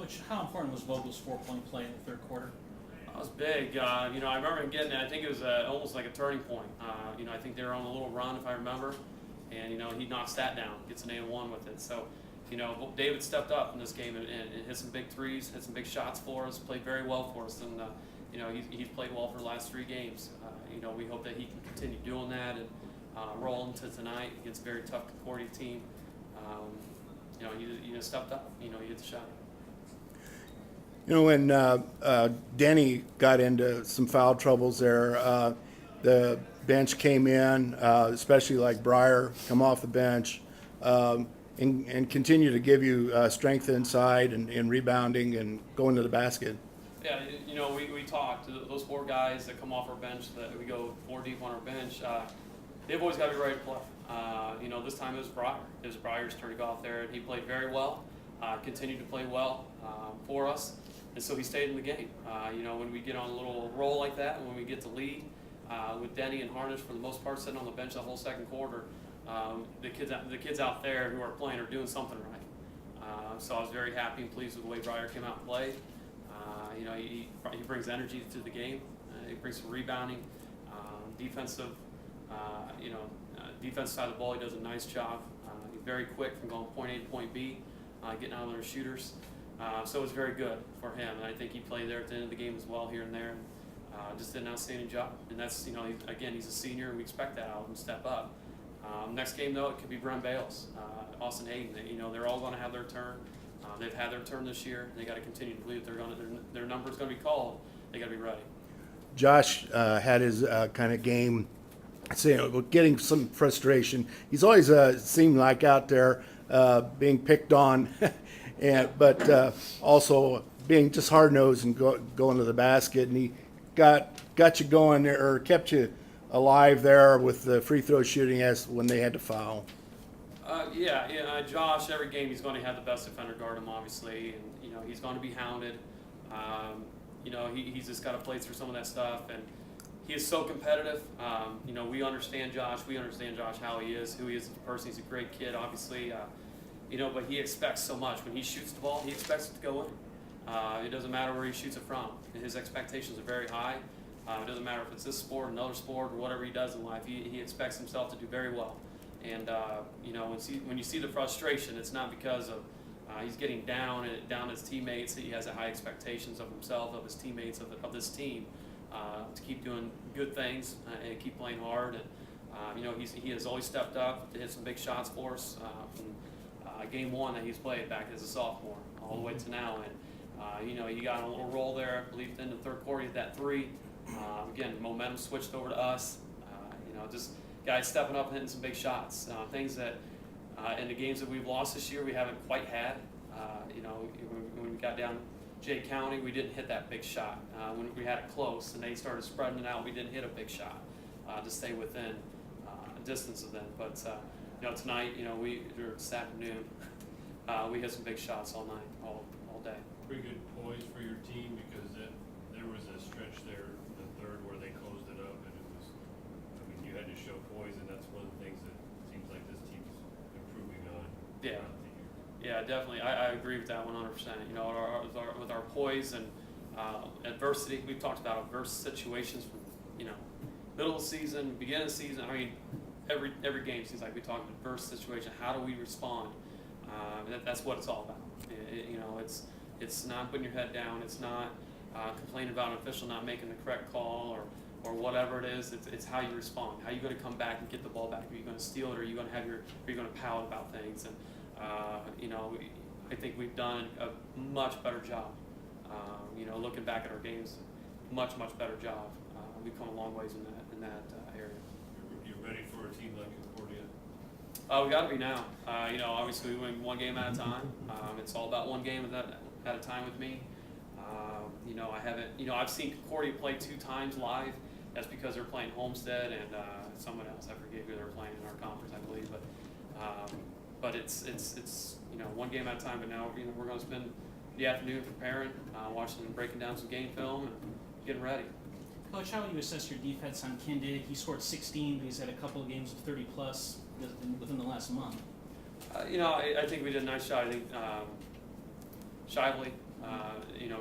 Coach, how important was Vogel's 4-point play in the third quarter? That was big. I remember him getting it. I think it was almost like a turning point. I think they were on a little run, if I remember, and he knocks that down, gets an 8-1 with it. So, David stepped up in this game and hit some big threes, hit some big shots for us, played very well for us, and he's played well for the last 3 games. We hope that he can continue doing that and roll into tonight against a very tough Concordia team. He just stepped up. He hit the shot. When Denny got into some foul troubles there, the bench came in, especially like Breyer, come off the bench, and continue to give you strength inside and rebounding and going to the basket. Yeah, we talked. Those 4 guys that come off our bench, that we go 4 deep on our bench, they've always got to be ready to play. This time it was Breyer. It was Breyer's turn to go out there, and he played very well, continued to play well for us, and so he stayed in the game. When we get on a little roll like that, and when we get to lead, with Denny and Harnish for the most part sitting on the bench the whole second quarter, the kids out there who are playing are doing something right. So I was very happy and pleased with the way Breyer came out and played. He brings energy to the game. He brings some rebounding, defensive. Defense side of the ball, he does a nice job. He's very quick from going point A to point B, getting out of their shooters. So it was very good for him, and I think he played there at the end of the game as well, here and there. Just did an outstanding job. And that's, again, he's a senior, and we expect that out of him to step up. Next game, though, it could be Brent Bales, Austin Hayden. They're all going to have their turn. They've had their turn this year. They got to continue to believe their number is going to be called. They got to be ready. Josh had his kind of game, getting some frustration. He's always seemed like out there being picked on, but also being just hard nosed and going to the basket. And he got you going there, or kept you alive there with the free throw shooting as when they had to foul. Josh, every game he's going to have the best defender guard him, obviously, and he's going to be hounded. He's just got to play through some of that stuff, and he is so competitive. We understand Josh. We understand Josh, how he is, who he is as a person. He's a great kid, obviously. But he expects so much. When he shoots the ball, he expects it to go in. It doesn't matter where he shoots it from. His expectations are very high. It doesn't matter if it's this sport, another sport, or whatever he does in life. He expects himself to do very well. And when you see the frustration, it's not because of he's getting down his teammates. He has high expectations of himself, of his teammates, of this team, to keep doing good things and keep playing hard. And he has always stepped up to hit some big shots for us from game 1 that he's played back as a sophomore all the way to now. And he got on a little roll there. I believe in the third quarter he hit that 3. Again, momentum switched over to us. Just guys stepping up and hitting some big shots. Things that in the games that we've lost this year we haven't quite had. When we got down Jay County, we didn't hit that big shot. When we had it close and they started spreading it out, we didn't hit a big shot to stay within a distance of them. But tonight, this afternoon, we hit some big shots all night, all day. Pretty good poise for your team, because there was a stretch there in the third where they closed it up, and you had to show poise, and that's one of the things that seems like this team's improving on. Yeah. Throughout the year. Yeah, definitely. I agree with that 100%. With our poise and adversity, we've talked about adverse situations from middle of the season, beginning of the season. I mean, every game seems like we talk adverse situation. How do we respond? That's what it's all about. It's not putting your head down. It's not complaining about an official not making the correct call or whatever it is. It's how you respond. How are you going to come back and get the ball back? Are you going to steal it, or are you going to pout about things? And I think we've done a much better job. Looking back at our games, much better job. We've come a long ways in that area. You're ready for a team like Concordia? We got to be now. Obviously we win one game at a time. It's all about one game at a time with me. I've seen Concordia play 2 times live. That's because they're playing Homestead and someone else. I forget who they're playing in our conference, I believe. But it's one game at a time. But now we're going to spend the afternoon preparing, watching and breaking down some game film and getting ready. Coach, how would you assess your defense on Kindid? He scored 16, but he's had a couple of games of 30-plus within the last month. I think we did a nice shot. I think Shively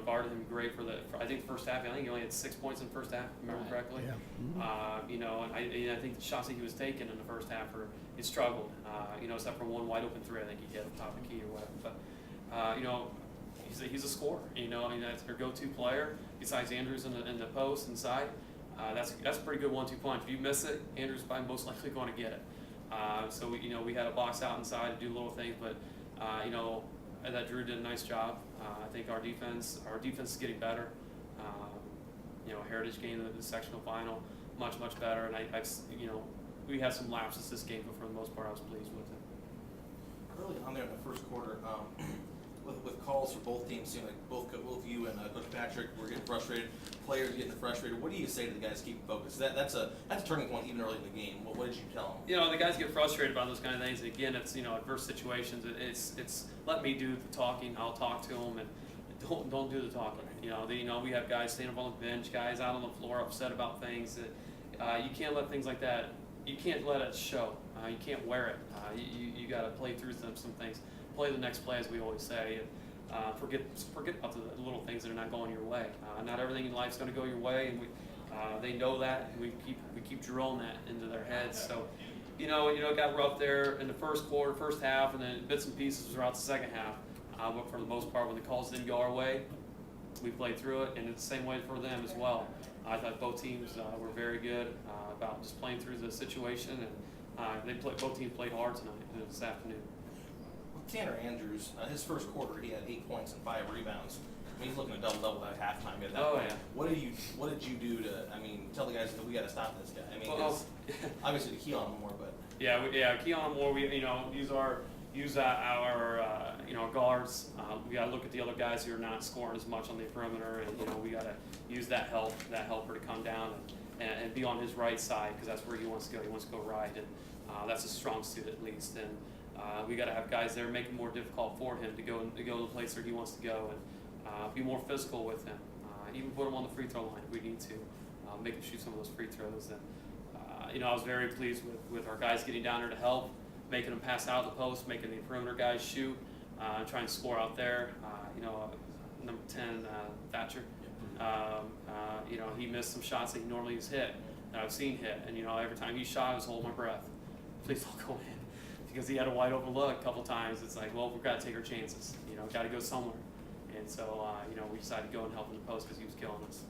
Guarded him great I think the first half. I think he only had 6 points in the first half, if I remember correctly. Yeah. And I think the shots that he was taking in the first half he struggled. Except for one wide open three, I think he hit top of the key or whatever. But he's a scorer. That's their go-to player besides Andrews in the post inside. That's a pretty good 1-2 punch. If you miss it, Andrews is probably most likely going to get it. So we had a box out inside to do little things, but that Drew did a nice job. I think our defense is getting better. Heritage game in the sectional final, much better. And we had some lapses this game, but for the most part, I was pleased with it. Early on there in the first quarter, with calls for both teams, seemed like both you and Coach Patrick were getting frustrated. Players getting frustrated. What do you say to the guys to keep focused? That's a turning point even early in the game. What did you tell them? The guys get frustrated about those kind of things. And again, it's adverse situations. It's let me do the talking. I'll talk to them and don't do the talking. We have guys standing up on the bench, guys out on the floor upset about things that you can't let things like that. You can't let it show. You can't wear it. You got to play through some things. Play the next play, as we always say. And, forget about the little things that are not going your way. Not everything in life's going to go your way, and they know that. And we keep drilling that into their heads. So, it got rough there in the first quarter, first half, and then bits and pieces throughout the second half. But for the most part, when the calls didn't go our way, we played through it, and it's the same way for them as well. I thought both teams were very good about just playing through the situation, and both teams played hard tonight this afternoon. Tanner Andrews, his first quarter, he had 8 points and 5 rebounds. He's looking at double at halftime at that point. Yeah. What did you do to tell the guys that we got to stop this guy? Obviously to key on him more, but key on him more. We use our guards. We got to look at the other guys who are not scoring as much on the perimeter, and we got to use that helper to come down and be on his right side, because that's where he wants to go. He wants to go right, and that's a strong suit at least. And we got to have guys there make it more difficult for him to go to the place where he wants to go, and be more physical with him. Even put him on the free throw line if we need to. Make him shoot some of those free throws. And I was very pleased with our guys getting down there to help, making them pass out of the post, making the perimeter guys shoot, try and score out there. Number 10, Thatcher. He missed some shots that he normally has hit, that I've seen hit. And every time he shot, I was holding my breath. Please don't go in. Because he had a wide open look a couple times. It's like, well, we've got to take our chances. Got to go somewhere. And so, we decided to go and help in the post because he was killing us.